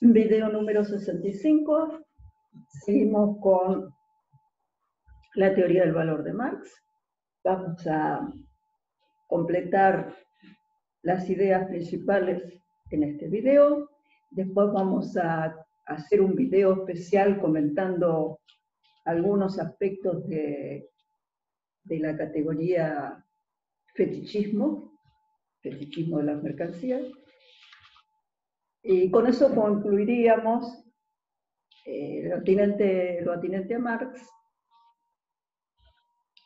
Video número 65. Seguimos con la teoría del valor de Marx. Vamos a completar las ideas principales en este video. Después vamos a hacer un video especial comentando algunos aspectos de la categoría fetichismo de las mercancías. Y con eso concluiríamos lo atinente a Marx,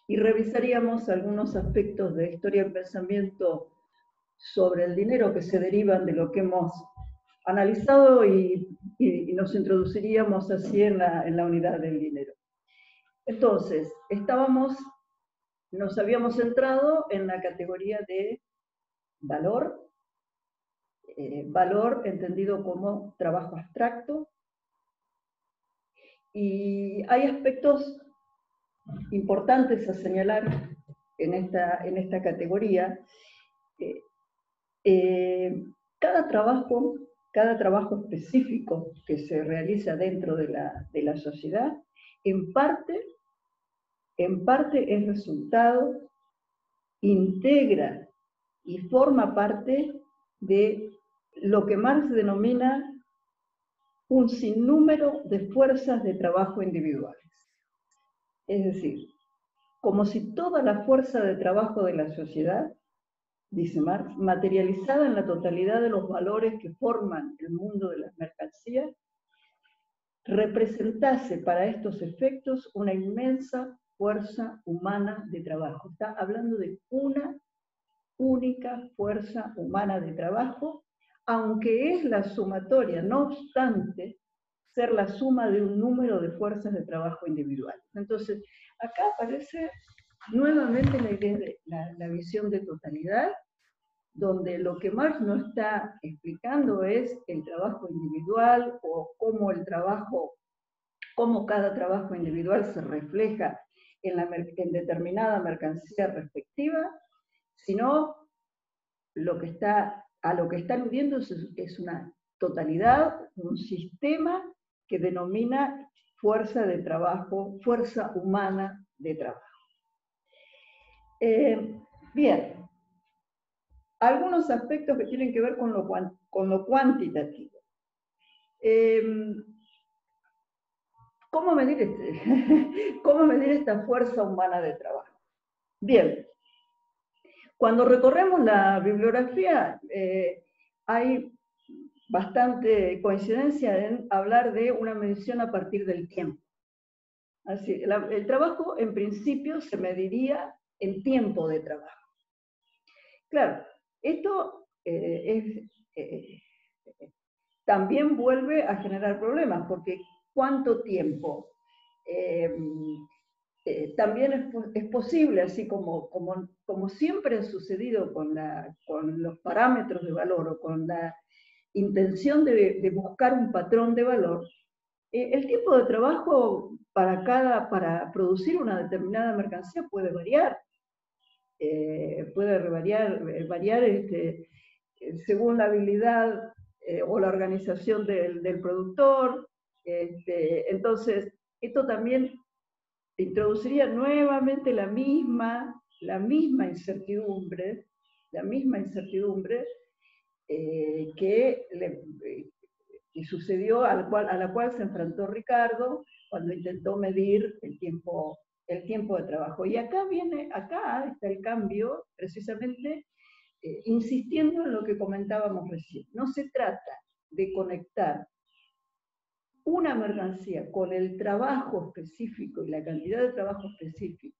y revisaríamos algunos aspectos de historia y pensamiento sobre el dinero que se derivan de lo que hemos analizado y nos introduciríamos así en la unidad del dinero. Entonces, nos habíamos centrado en la categoría de valor, valor entendido como trabajo abstracto, y hay aspectos importantes a señalar en esta categoría. Cada trabajo específico que se realiza dentro de la sociedad, en parte es resultado, integra y forma parte de lo que Marx denomina un sinnúmero de fuerzas de trabajo individuales. Es decir, como si toda la fuerza de trabajo de la sociedad, dice Marx, materializada en la totalidad de los valores que forman el mundo de las mercancías, representase para estos efectos una inmensa fuerza humana de trabajo. Está hablando de una única fuerza humana de trabajo, aunque es la sumatoria, no obstante ser la suma de un número de fuerzas de trabajo individuales. Entonces, acá aparece nuevamente la idea de la visión de totalidad, donde lo que Marx no está explicando es el trabajo individual o cómo cada trabajo individual se refleja en determinada mercancía respectiva, sino a lo que está aludiendo es una totalidad, un sistema que denomina fuerza de trabajo, fuerza humana de trabajo. Bien, algunos aspectos que tienen que ver con lo cuantitativo. ¿Cómo medir esta fuerza humana de trabajo? Bien, cuando recorremos la bibliografía, hay bastante coincidencia en hablar de una medición a partir del tiempo. Así, el trabajo, en principio, se mediría en tiempo de trabajo. Claro, esto también vuelve a generar problemas, porque ¿cuánto tiempo? También es posible, así como siempre ha sucedido con los parámetros de valor o con la intención de buscar un patrón de valor, el tiempo de trabajo para producir una determinada mercancía puede variar. Variar según la habilidad o la organización del productor. Entonces, esto también introduciría nuevamente la misma incertidumbre que sucedió, a la cual se enfrentó Ricardo cuando intentó medir el tiempo de trabajo. Y acá está el cambio, precisamente insistiendo en lo que comentábamos recién. No se trata de conectar una mercancía con el trabajo específico y la cantidad de trabajo específico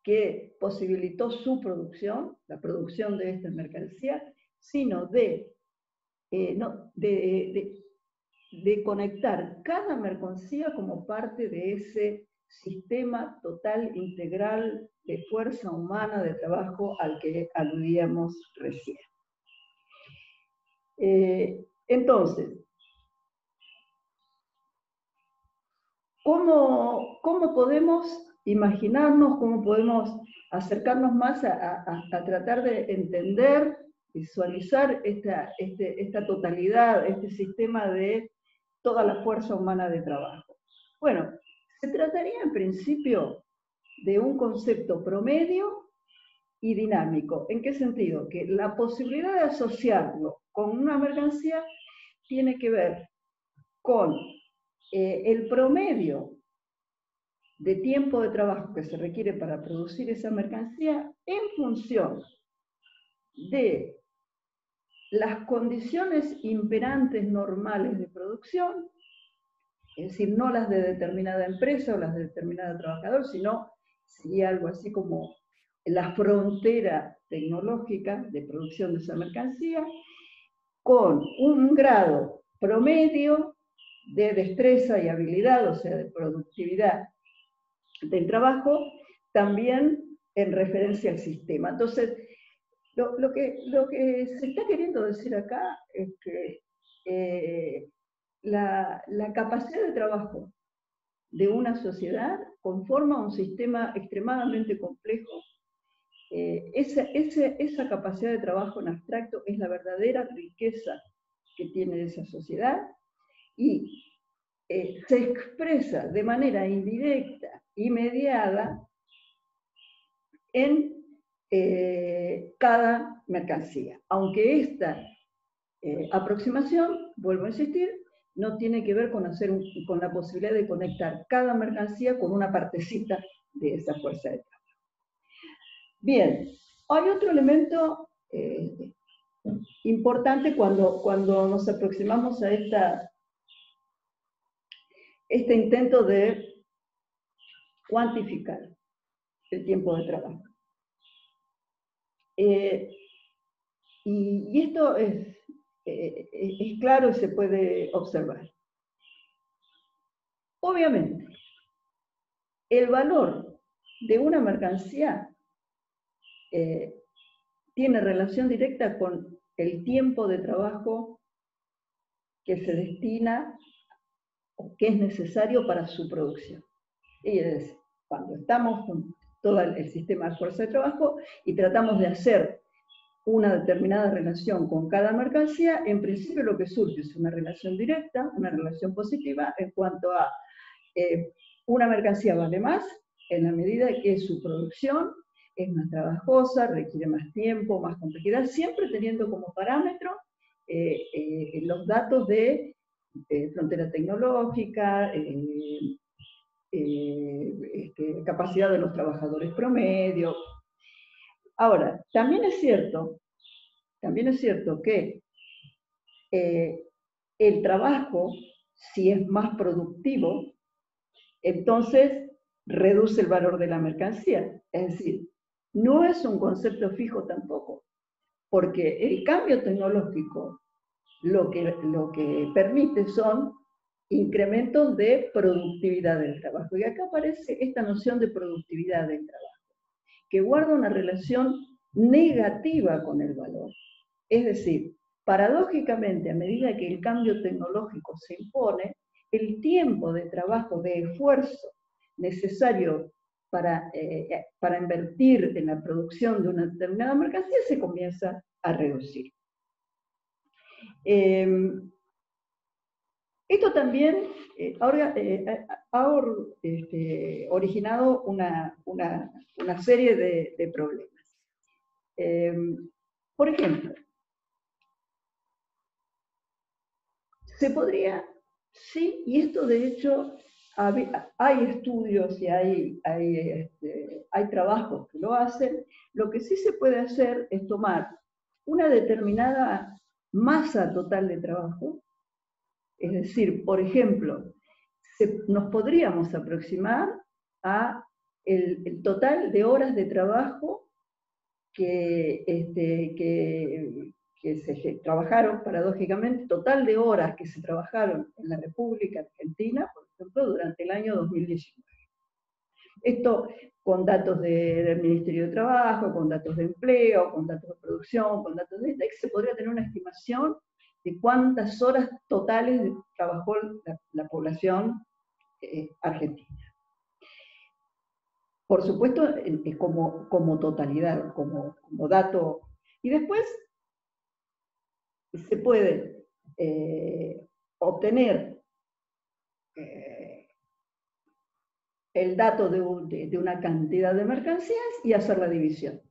que posibilitó su producción, la producción de esta mercancía, sino de conectar cada mercancía como parte de ese sistema total, integral, de fuerza humana de trabajo al que aludíamos recién. Entonces, ¿cómo podemos imaginarnos, cómo podemos acercarnos más a tratar de entender visualizar esta totalidad, este sistema de toda la fuerza humana de trabajo? Bueno, se trataría en principio de un concepto promedio y dinámico. ¿En qué sentido? Que la posibilidad de asociarlo con una mercancía tiene que ver con el promedio de tiempo de trabajo que se requiere para producir esa mercancía en función de las condiciones imperantes normales de producción, es decir, no las de determinada empresa o las de determinado trabajador, sino sería algo así como la frontera tecnológica de producción de esa mercancía, con un grado promedio de destreza y habilidad, o sea, de productividad del trabajo, también en referencia al sistema. Entonces, lo que se está queriendo decir acá es que la capacidad de trabajo de una sociedad conforma un sistema extremadamente complejo. Esa capacidad de trabajo en abstracto es la verdadera riqueza que tiene esa sociedad y se expresa de manera indirecta y mediada en cada mercancía. Aunque esta aproximación, vuelvo a insistir, no tiene que ver con la posibilidad de conectar cada mercancía con una partecita de esa fuerza de trabajo. Bien, hay otro elemento importante cuando nos aproximamos a este intento de cuantificar el tiempo de trabajo. Y esto es claro y se puede observar. Obviamente, el valor de una mercancía tiene relación directa con el tiempo de trabajo que se destina o que es necesario para su producción. Y es cuando estamos con todo el sistema de fuerza de trabajo y tratamos de hacer una determinada relación con cada mercancía, en principio lo que surge es una relación directa, una relación positiva en cuanto a una mercancía vale más en la medida que su producción es más trabajosa, requiere más tiempo, más complejidad, siempre teniendo como parámetro los datos de frontera tecnológica, capacidad de los trabajadores promedio. Ahora, también es cierto que el trabajo, si es más productivo, entonces reduce el valor de la mercancía. Es decir, no es un concepto fijo tampoco, porque el cambio tecnológico lo que permite son incrementos de productividad del trabajo. Y acá aparece esta noción de productividad del trabajo, que guarda una relación negativa con el valor. Es decir, paradójicamente, a medida que el cambio tecnológico se impone, el tiempo de trabajo, de esfuerzo necesario para invertir en la producción de una determinada mercancía se comienza a reducir. Esto también ha originado una serie de problemas. Por ejemplo, se podría, sí, y esto de hecho hay estudios y hay trabajos que lo hacen, lo que sí se puede hacer es tomar una determinada masa total de trabajo, es decir, por ejemplo, nos podríamos aproximar a el total de horas de trabajo que se trabajaron, paradójicamente, total de horas que se trabajaron en la República Argentina, por ejemplo, durante el año 2019. Esto con datos del Ministerio de Trabajo, con datos de empleo, con datos de producción, con datos de INDEX, se podría tener una estimación de cuántas horas totales trabajó la población argentina. Por supuesto, como totalidad, como dato. Y después se puede obtener el dato de una cantidad de mercancías y hacer la división.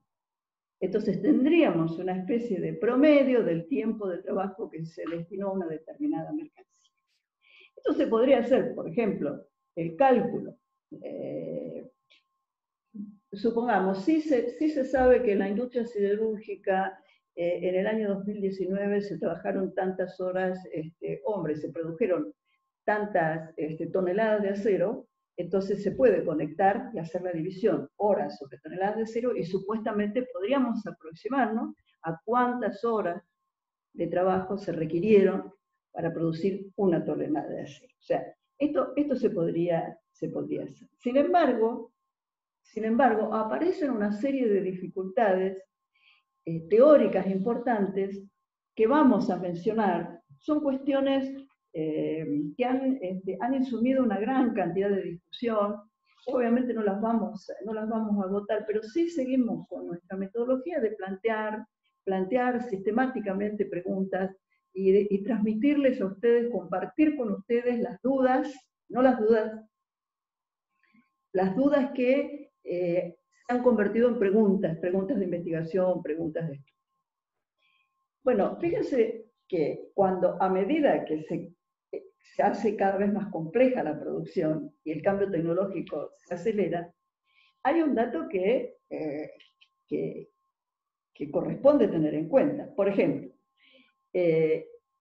Entonces tendríamos una especie de promedio del tiempo de trabajo que se destinó a una determinada mercancía. Esto se podría hacer, por ejemplo, el cálculo. Supongamos, sí se sabe que en la industria siderúrgica en el año 2019 se trabajaron tantas horas hombres, se produjeron tantas toneladas de acero, entonces se puede conectar y hacer la división, horas sobre toneladas de acero, y supuestamente podríamos aproximarnos a cuántas horas de trabajo se requirieron para producir una tonelada de acero. O sea, esto se podría hacer. Sin embargo, aparecen una serie de dificultades teóricas importantes que vamos a mencionar. Son cuestiones que han insumido una gran cantidad de discusión. Obviamente no las vamos a agotar, pero sí seguimos con nuestra metodología de plantear sistemáticamente preguntas y transmitirles a ustedes, compartir con ustedes las dudas, no las dudas que se han convertido en preguntas de investigación, preguntas de estudio. Bueno, fíjense que a medida que se hace cada vez más compleja la producción y el cambio tecnológico se acelera, hay un dato que corresponde tener en cuenta. Por ejemplo,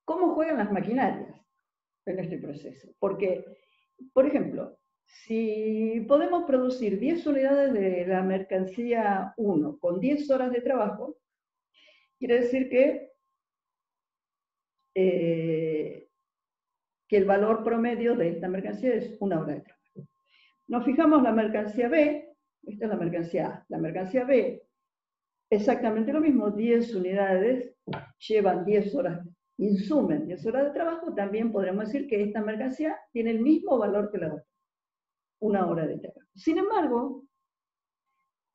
¿cómo juegan las maquinarias en este proceso? Porque, por ejemplo, si podemos producir 10 unidades de la mercancía 1 con 10 horas de trabajo, quiere decir que el valor promedio de esta mercancía es 1 hora de trabajo. Nos fijamos la mercancía B, esta es la mercancía A. La mercancía B, exactamente lo mismo, 10 unidades, llevan 10 horas, insumen 10 horas de trabajo, también podríamos decir que esta mercancía tiene el mismo valor que la otra, 1 hora de trabajo. Sin embargo,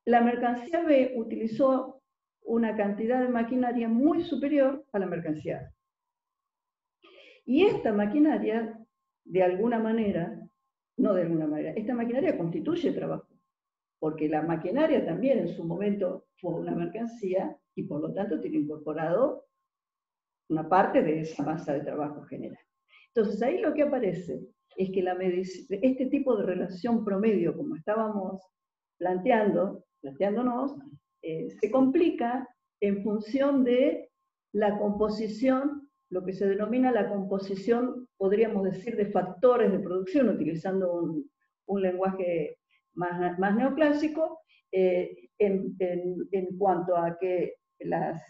la mercancía B utilizó una cantidad de maquinaria muy superior a la mercancía A. Y esta maquinaria, esta maquinaria constituye trabajo, porque la maquinaria también en su momento fue una mercancía y por lo tanto tiene incorporado una parte de esa masa de trabajo general. Entonces ahí lo que aparece es que este tipo de relación promedio, como estábamos planteándonos, se complica en función de la composición, lo que se denomina la composición, podríamos decir, de factores de producción, utilizando un lenguaje más neoclásico, en cuanto a que las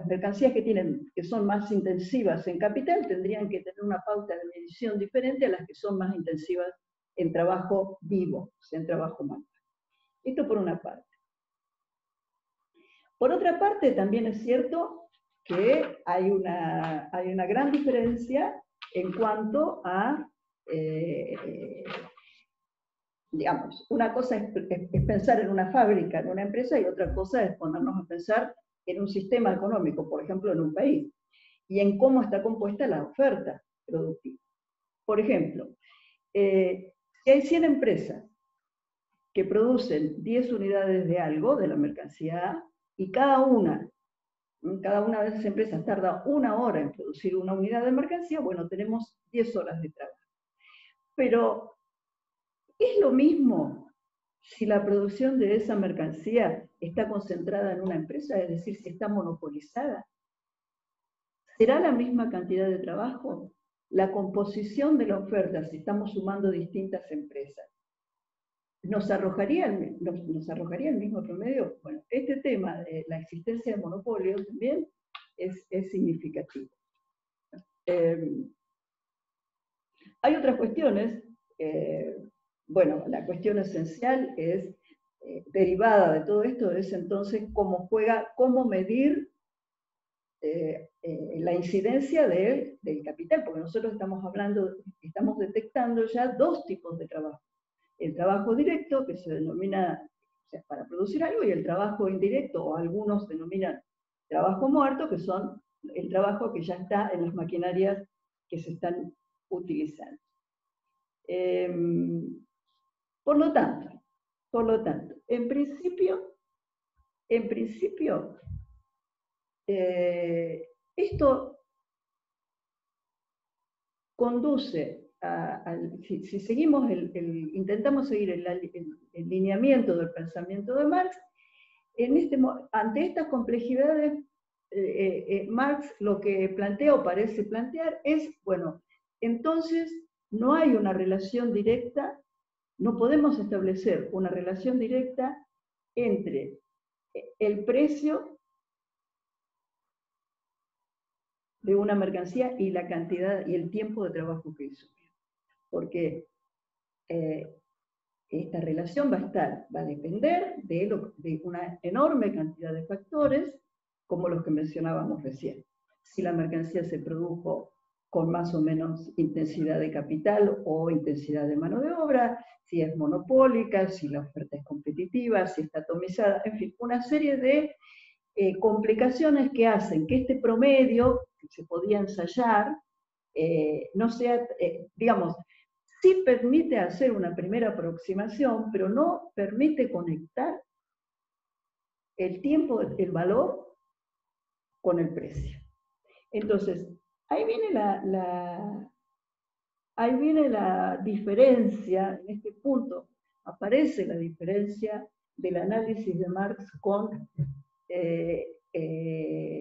mercancías que son más intensivas en capital tendrían que tener una pauta de medición diferente a las que son más intensivas en trabajo vivo, en trabajo manual. Esto por una parte. Por otra parte, también es cierto que hay una gran diferencia en cuanto a, digamos, una cosa es pensar en una fábrica, en una empresa, y otra cosa es ponernos a pensar en un sistema económico, por ejemplo, en un país, y en cómo está compuesta la oferta productiva. Por ejemplo, si hay 100 empresas que producen 10 unidades de algo, de la mercancía A, y cada una de esas empresas tarda 1 hora en producir una unidad de mercancía, bueno, tenemos 10 horas de trabajo. Pero, ¿es lo mismo si la producción de esa mercancía está concentrada en una empresa, es decir, si está monopolizada? ¿Será la misma cantidad de trabajo? La composición de la oferta, si estamos sumando distintas empresas, ¿nos arrojaría el mismo promedio? Bueno, este tema de la existencia de monopolios también es significativo. Hay otras cuestiones. Bueno, la cuestión esencial es, derivada de todo esto, es entonces cómo medir la incidencia del capital, porque nosotros estamos detectando ya 2 tipos de trabajo. El trabajo directo, que se denomina, o sea, para producir algo, y el trabajo indirecto, o algunos denominan trabajo muerto, que son el trabajo que ya está en las maquinarias que se están utilizando. Por lo tanto, en principio, esto conduce si seguimos intentamos seguir el lineamiento del pensamiento de Marx, ante estas complejidades, Marx lo que plantea o parece plantear es, bueno, entonces no hay una relación directa, no podemos establecer una relación directa entre el precio de una mercancía y la cantidad y el tiempo de trabajo que hizo. Porque esta relación va a depender de una enorme cantidad de factores, como los que mencionábamos recién. Si la mercancía se produjo con más o menos intensidad de capital o intensidad de mano de obra, si es monopólica, si la oferta es competitiva, si está atomizada, en fin, una serie de complicaciones que hacen que este promedio, que se podía ensayar, no sea, digamos, sí permite hacer una primera aproximación, pero no permite conectar el tiempo, el valor, con el precio. Entonces, ahí viene la diferencia, en este punto aparece la diferencia del análisis de Marx con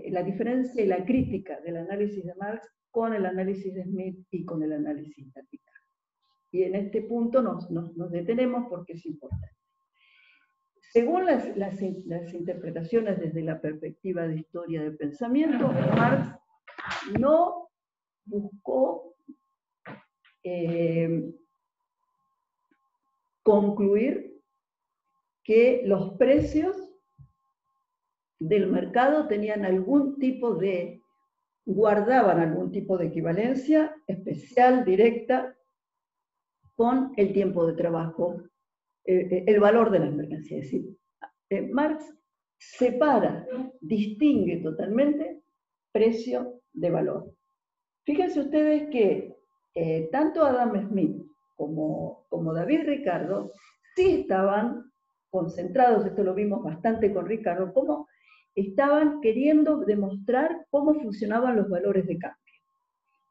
la diferencia y la crítica del análisis de Marx con el análisis de Smith y con el análisis táctico. Y en este punto nos detenemos porque es importante. Según las interpretaciones desde la perspectiva de historia del pensamiento, Marx no buscó concluir que los precios del mercado tenían algún tipo de, guardaban algún tipo de equivalencia especial, directa, con el tiempo de trabajo, el valor de las mercancías. Es decir, Marx separa, distingue totalmente precio de valor. Fíjense ustedes que tanto Adam Smith como David Ricardo sí estaban concentrados, esto lo vimos bastante con Ricardo, cómo estaban queriendo demostrar cómo funcionaban los valores de cambio.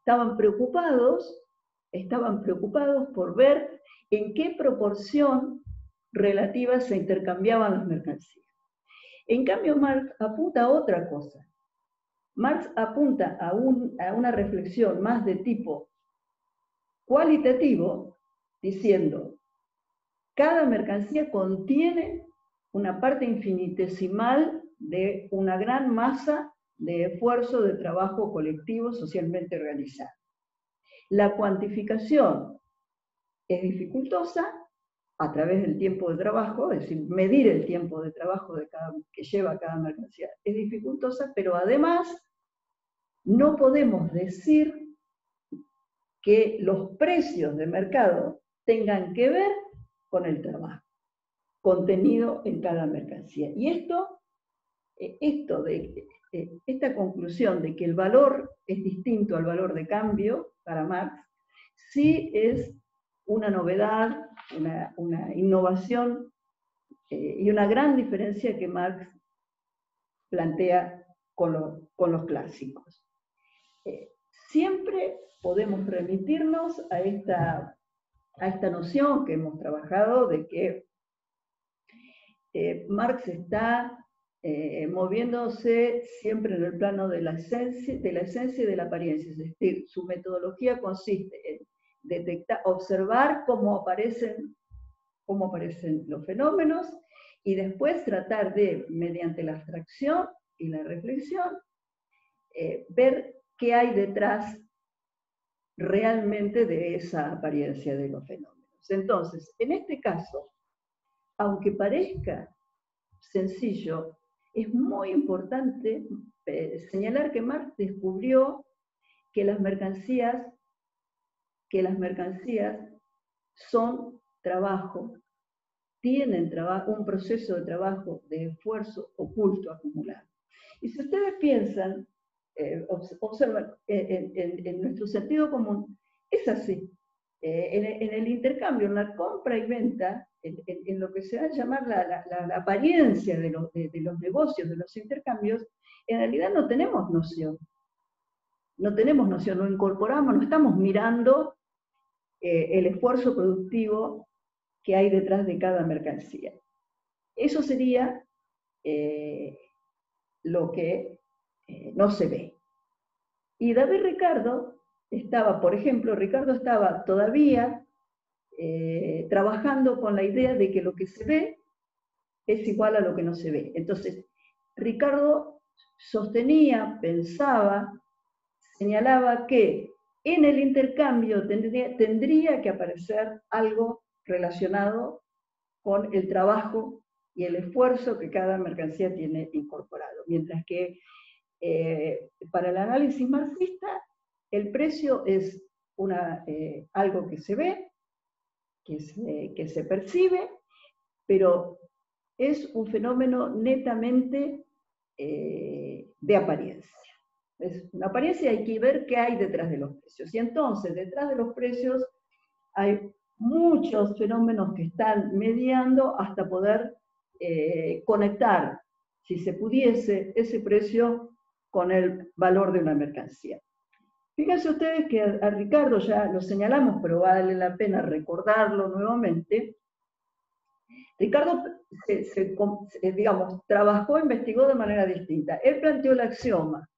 Estaban preocupados por ver en qué proporción relativa se intercambiaban las mercancías. En cambio, Marx apunta a otra cosa. Marx apunta a una reflexión más de tipo cualitativo, diciendo, cada mercancía contiene una parte infinitesimal de una gran masa de esfuerzo de trabajo colectivo socialmente realizado. La cuantificación es dificultosa a través del tiempo de trabajo, es decir, medir el tiempo de trabajo que lleva cada mercancía es dificultosa, pero además no podemos decir que los precios de mercado tengan que ver con el trabajo contenido en cada mercancía. Y esta conclusión de que el valor es distinto al valor de cambio para Marx, sí es una novedad, una innovación y una gran diferencia que Marx plantea con los clásicos. Siempre podemos remitirnos a esta noción que hemos trabajado de que Marx está moviéndose siempre en el plano de la esencia y de la apariencia, es decir, su metodología consiste en observar cómo aparecen los fenómenos y después tratar de, mediante la abstracción y la reflexión, ver qué hay detrás realmente de esa apariencia de los fenómenos. Entonces, en este caso, aunque parezca sencillo, es muy importante señalar que Marx descubrió que las mercancías son trabajo, tienen un proceso de trabajo, de esfuerzo oculto acumulado. Y si ustedes piensan observa, en nuestro sentido común, es así. En el intercambio, en la compra y venta, en lo que se va a llamar la apariencia de los negocios, de los intercambios, en realidad no tenemos noción. No tenemos noción, no incorporamos, no estamos mirando el esfuerzo productivo que hay detrás de cada mercancía. Eso sería lo que no se ve. Y David Ricardo estaba, por ejemplo, Ricardo estaba todavía trabajando con la idea de que lo que se ve es igual a lo que no se ve. Entonces, Ricardo sostenía, pensaba, señalaba que en el intercambio tendría que aparecer algo relacionado con el trabajo y el esfuerzo que cada mercancía tiene incorporado. Mientras que para el análisis marxista, el precio es algo que se ve, que se percibe, pero es un fenómeno netamente de apariencia. Es una apariencia, hay que ver qué hay detrás de los precios. Y entonces, detrás de los precios hay muchos fenómenos que están mediando hasta poder conectar, si se pudiese, ese precio con el valor de una mercancía. Fíjense ustedes que a Ricardo ya lo señalamos, pero vale la pena recordarlo nuevamente. Ricardo, digamos, trabajó, investigó de manera distinta. Él planteó el axioma: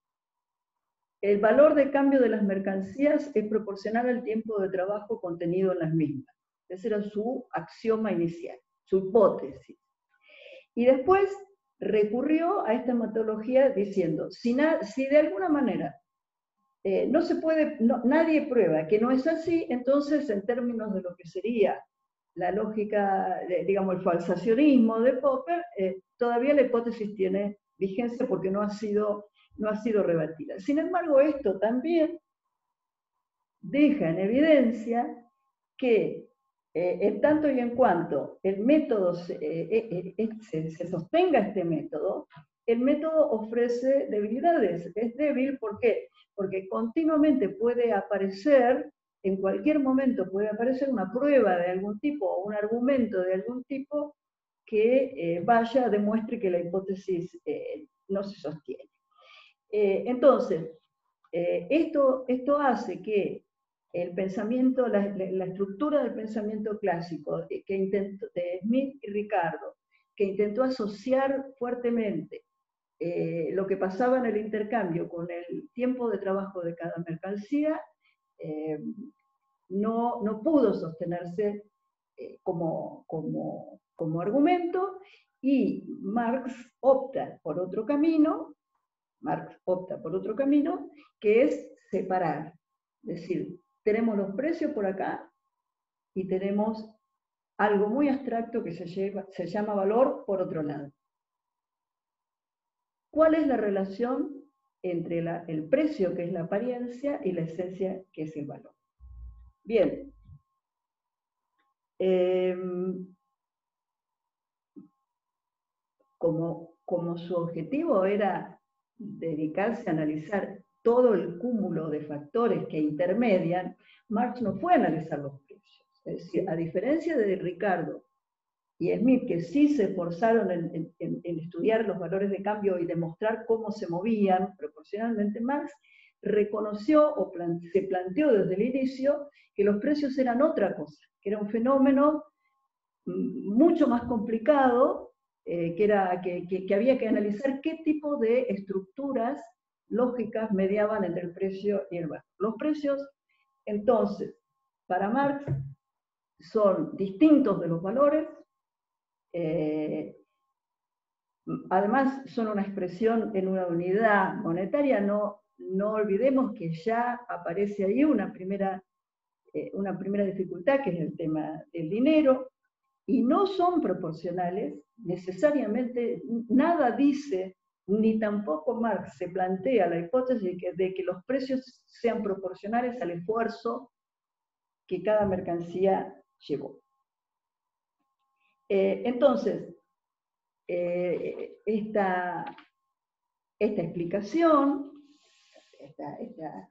el valor de cambio de las mercancías es proporcional al tiempo de trabajo contenido en las mismas. Ese era su axioma inicial, su hipótesis. Y después recurrió a esta metodología diciendo, si de alguna manera no se puede, nadie prueba que no es así, entonces en términos de lo que sería la lógica, digamos, el falsacionismo de Popper, todavía la hipótesis tiene vigencia porque no ha sido rebatida. Sin embargo, esto también deja en evidencia que en tanto y en cuanto el método se sostenga este método, el método ofrece debilidades. Es débil, ¿por qué? Porque continuamente puede aparecer, en cualquier momento puede aparecer una prueba de algún tipo o un argumento de algún tipo que demuestre que la hipótesis no se sostiene. Entonces, esto hace que el pensamiento, la estructura del pensamiento clásico de Smith y Ricardo, que intentó asociar fuertemente lo que pasaba en el intercambio con el tiempo de trabajo de cada mercancía, no pudo sostenerse como argumento, y Marx opta por otro camino, que es separar. Es decir, tenemos los precios por acá y tenemos algo muy abstracto que se llama valor por otro lado. ¿Cuál es la relación entre el precio, que es la apariencia, y la esencia, que es el valor? Bien. Como su objetivo era dedicarse a analizar todo el cúmulo de factores que intermedian, Marx no fue a analizar los precios. Es decir, a diferencia de Ricardo y Smith, que sí se esforzaron en estudiar los valores de cambio y demostrar cómo se movían proporcionalmente, Marx reconoció o se planteó desde el inicio que los precios eran otra cosa, que era un fenómeno mucho más complicado, que había que analizar qué tipo de estructuras lógicas mediaban entre el precio y el valor. Los precios, entonces, para Marx, son distintos de los valores, además son una expresión en una unidad monetaria. No olvidemos que ya aparece ahí una primera dificultad, que es el tema del dinero, y no son proporcionales necesariamente. Nada dice, ni tampoco Marx se plantea la hipótesis de que los precios sean proporcionales al esfuerzo que cada mercancía llevó. Entonces, esta explicación esta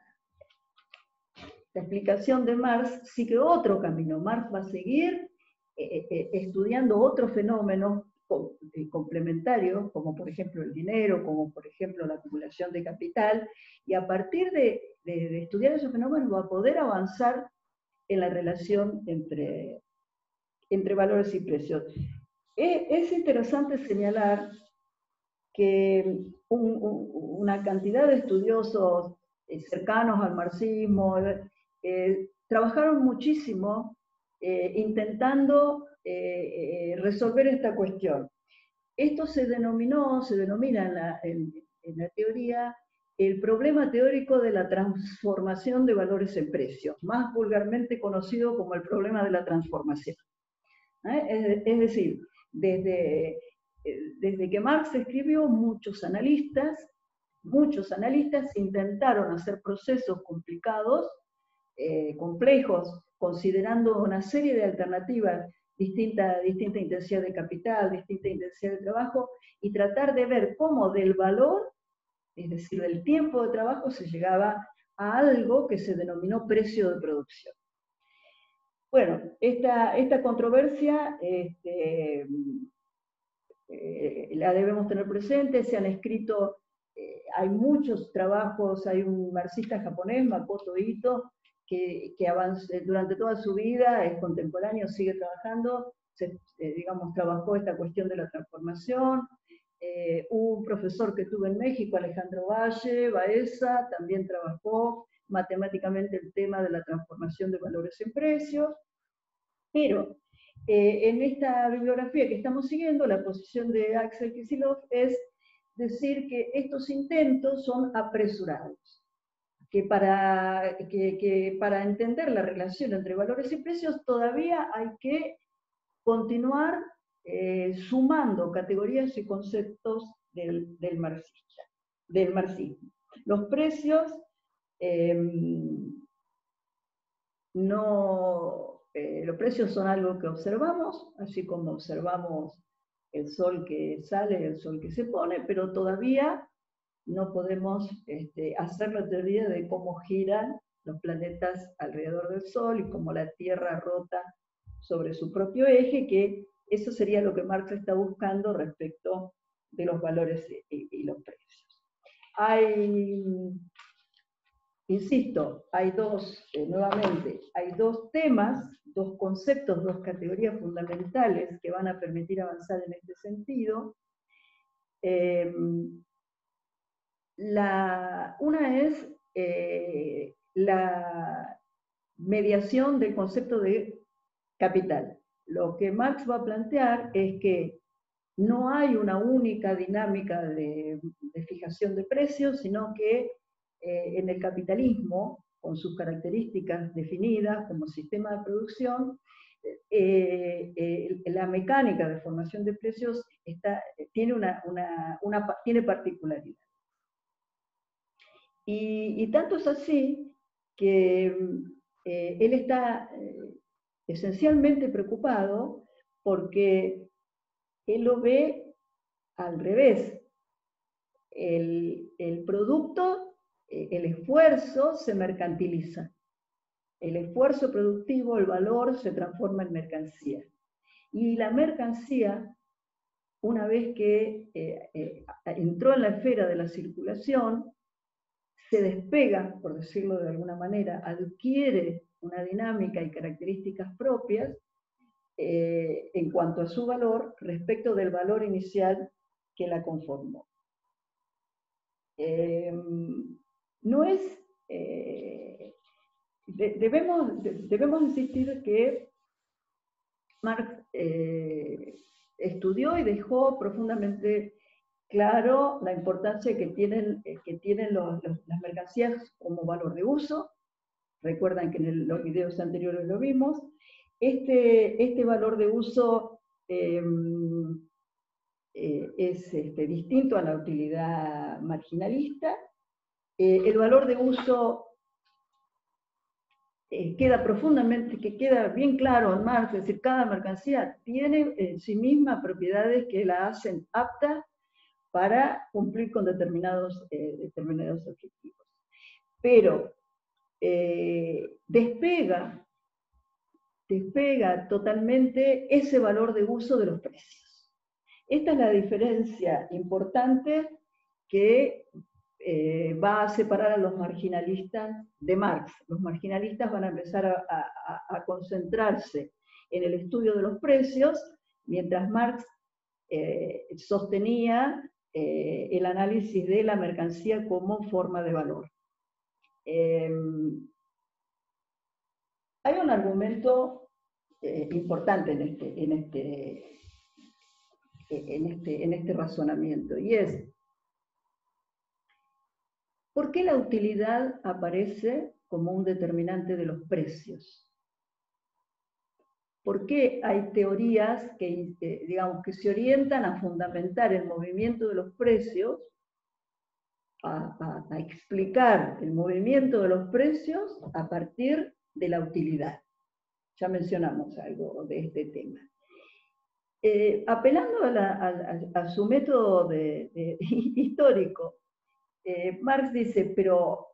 explicación de Marx sigue otro camino. Marx va a seguir estudiando otros fenómenos complementarios, como por ejemplo el dinero, como por ejemplo la acumulación de capital, y a partir de estudiar esos fenómenos va a poder avanzar en la relación entre valores y precios. Es interesante señalar que una cantidad de estudiosos cercanos al marxismo trabajaron muchísimo intentando resolver esta cuestión. Esto se denomina en la teoría el problema teórico de la transformación de valores en precios, más vulgarmente conocido como el problema de la transformación. Es decir, desde que Marx escribió, muchos analistas intentaron hacer procesos complicados, complejos, considerando una serie de alternativas, distinta intensidad de capital, distinta intensidad de trabajo, y tratar de ver cómo del valor, es decir, del tiempo de trabajo, se llegaba a algo que se denominó precio de producción. Bueno, esta controversia la debemos tener presente, se han escrito, hay muchos trabajos, hay un marxista japonés, Makoto Ito, que durante toda su vida, es contemporáneo, sigue trabajando, digamos, trabajó esta cuestión de la transformación. Un profesor que tuve en México, Alejandro Baeza, también trabajó matemáticamente el tema de la transformación de valores en precios, pero en esta bibliografía que estamos siguiendo, la posición de Axel Kicillof es decir que estos intentos son apresurados, que para entender la relación entre valores y precios todavía hay que continuar sumando categorías y conceptos del marxismo. Los precios los precios son algo que observamos, así como observamos el sol que sale, el sol que se pone, pero todavía no podemos hacer la teoría de cómo giran los planetas alrededor del sol y cómo la Tierra rota sobre su propio eje, que eso sería lo que Marx está buscando respecto de los valores y los precios. Insisto, nuevamente, hay dos temas, dos conceptos, dos categorías fundamentales que van a permitir avanzar en este sentido. Una es la mediación del concepto de capital. Lo que Marx va a plantear es que no hay una única dinámica de fijación de precios, sino que en el capitalismo, con sus características definidas como sistema de producción, la mecánica de formación de precios tiene particularidad. Y tanto es así que él está esencialmente preocupado porque él lo ve al revés. El producto, el esfuerzo se mercantiliza. El esfuerzo productivo, el valor, se transforma en mercancía. Y la mercancía, una vez que entró en la esfera de la circulación, se despega, por decirlo de alguna manera, adquiere una dinámica y características propias en cuanto a su valor respecto del valor inicial que la conformó. No es... debemos insistir que Marx estudió y dejó profundamente claro la importancia que tienen las mercancías como valor de uso. Recuerdan que en los videos anteriores lo vimos. Este valor de uso es distinto a la utilidad marginalista. El valor de uso queda bien claro en Marx, es decir, cada mercancía tiene en sí misma propiedades que la hacen apta para cumplir con determinados objetivos. pero despega totalmente ese valor de uso de los precios. Esta es la diferencia importante que va a separar a los marginalistas de Marx. Los marginalistas van a empezar a concentrarse en el estudio de los precios, mientras Marx sostenía el análisis de la mercancía como forma de valor. Hay un argumento importante en este razonamiento, y es: ¿por qué la utilidad aparece como un determinante de los precios? ¿Por qué hay teorías digamos, que se orientan a fundamentar el movimiento de los precios, a explicar el movimiento de los precios a partir de la utilidad? Ya mencionamos algo de este tema. Apelando a su método histórico, Marx dice, pero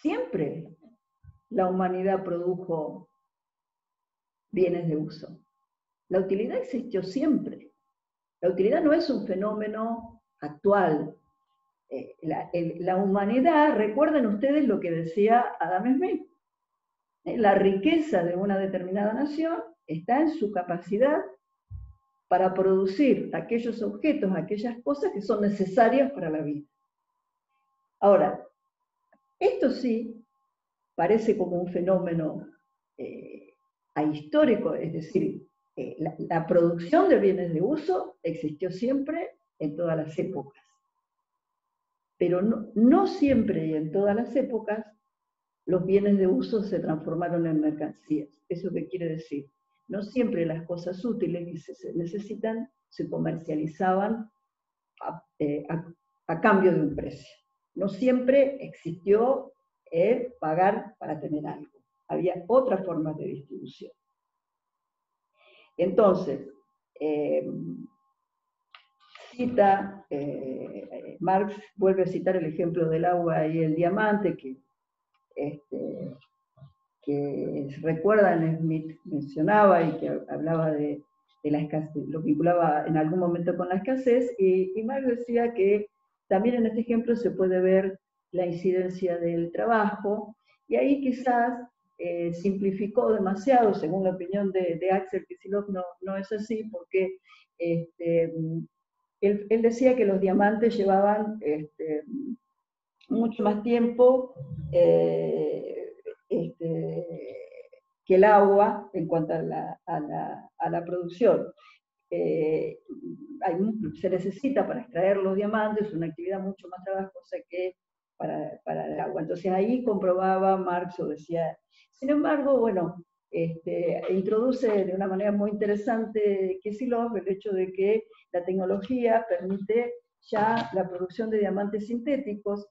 siempre la humanidad produjo bienes de uso. La utilidad existió siempre. La utilidad no es un fenómeno actual. La humanidad, recuerden ustedes lo que decía Adam Smith, la riqueza de una determinada nación está en su capacidad para producir aquellos objetos, aquellas cosas que son necesarias para la vida. Ahora, esto sí parece como un fenómeno ahistórico, es decir, la producción de bienes de uso existió siempre en todas las épocas. Pero no siempre y en todas las épocas los bienes de uso se transformaron en mercancías. ¿Eso qué quiere decir? No siempre las cosas útiles que se necesitan se comercializaban a cambio de un precio. No siempre existió pagar para tener algo. Había otras formas de distribución. Entonces, Marx vuelve a citar el ejemplo del agua y el diamante, que recuerdan, Smith mencionaba y que hablaba de la escasez, lo vinculaba en algún momento con la escasez, y Marx decía que también en este ejemplo se puede ver la incidencia del trabajo, y ahí quizás simplificó demasiado, según la opinión de Axel Kicillof. No es así, porque él decía que los diamantes llevaban mucho más tiempo que el agua en cuanto a la producción. Se necesita para extraer los diamantes una actividad mucho más trabajosa que para el agua. Entonces ahí comprobaba Marx, o decía. Sin embargo, bueno, introduce de una manera muy interesante Kicillof el hecho de que la tecnología permite ya la producción de diamantes sintéticos,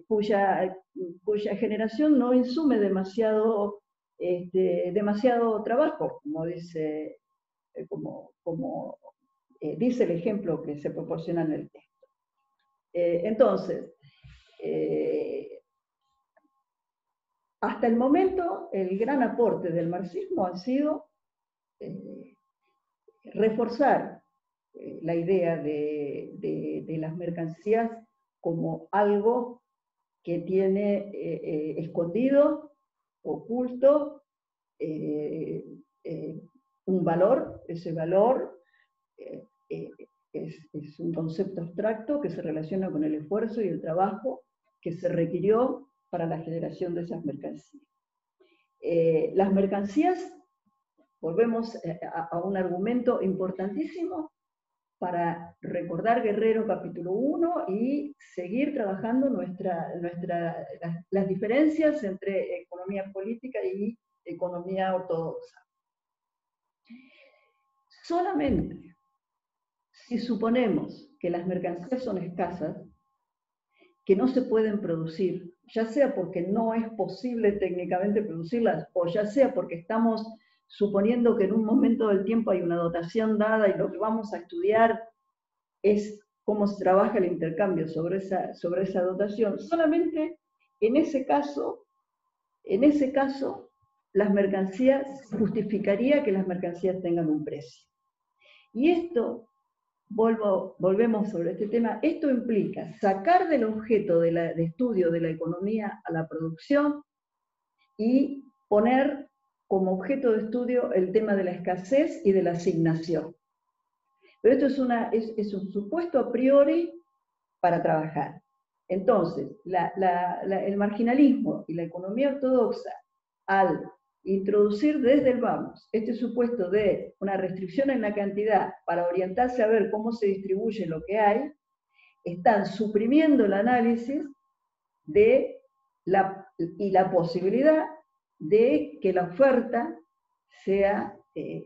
cuya generación no insume demasiado trabajo, como dice, dice el ejemplo que se proporciona en el texto. Entonces, hasta el momento, el gran aporte del marxismo ha sido reforzar la idea de las mercancías como algo que tiene escondido, oculto, un valor. Ese valor es un concepto abstracto que se relaciona con el esfuerzo y el trabajo que se requirió para la generación de esas mercancías. Las mercancías, volvemos a un argumento importantísimo para recordar Guerrero capítulo 1 y seguir trabajando las diferencias entre economía política y economía ortodoxa. Solamente si suponemos que las mercancías son escasas, que no se pueden producir, ya sea porque no es posible técnicamente producirlas, o ya sea porque estamos suponiendo que en un momento del tiempo hay una dotación dada y lo que vamos a estudiar es cómo se trabaja el intercambio sobre esa dotación. Solamente en ese caso, las mercancías, justificaría que las mercancías tengan un precio. Y esto, volvemos sobre este tema, esto implica sacar del objeto de estudio de la economía a la producción y poner como objeto de estudio el tema de la escasez y de la asignación. Pero esto es un supuesto a priori para trabajar. Entonces, el marginalismo y la economía ortodoxa, al introducir desde el vamos este supuesto de una restricción en la cantidad para orientarse a ver cómo se distribuye lo que hay, están suprimiendo el análisis y la posibilidad de que la oferta sea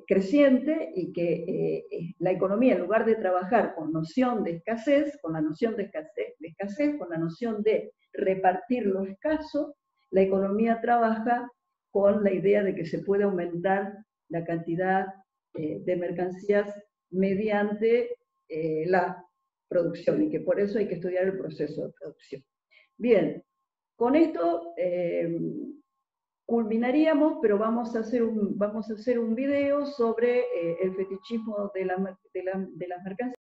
creciente y que la economía, en lugar de trabajar con noción de escasez, con la noción de escasez, con la noción de repartir lo escaso, la economía trabaja con la idea de que se puede aumentar la cantidad de mercancías mediante la producción y que por eso hay que estudiar el proceso de producción. Bien, con esto culminaríamos, pero vamos a hacer un video sobre el fetichismo de las mercancías.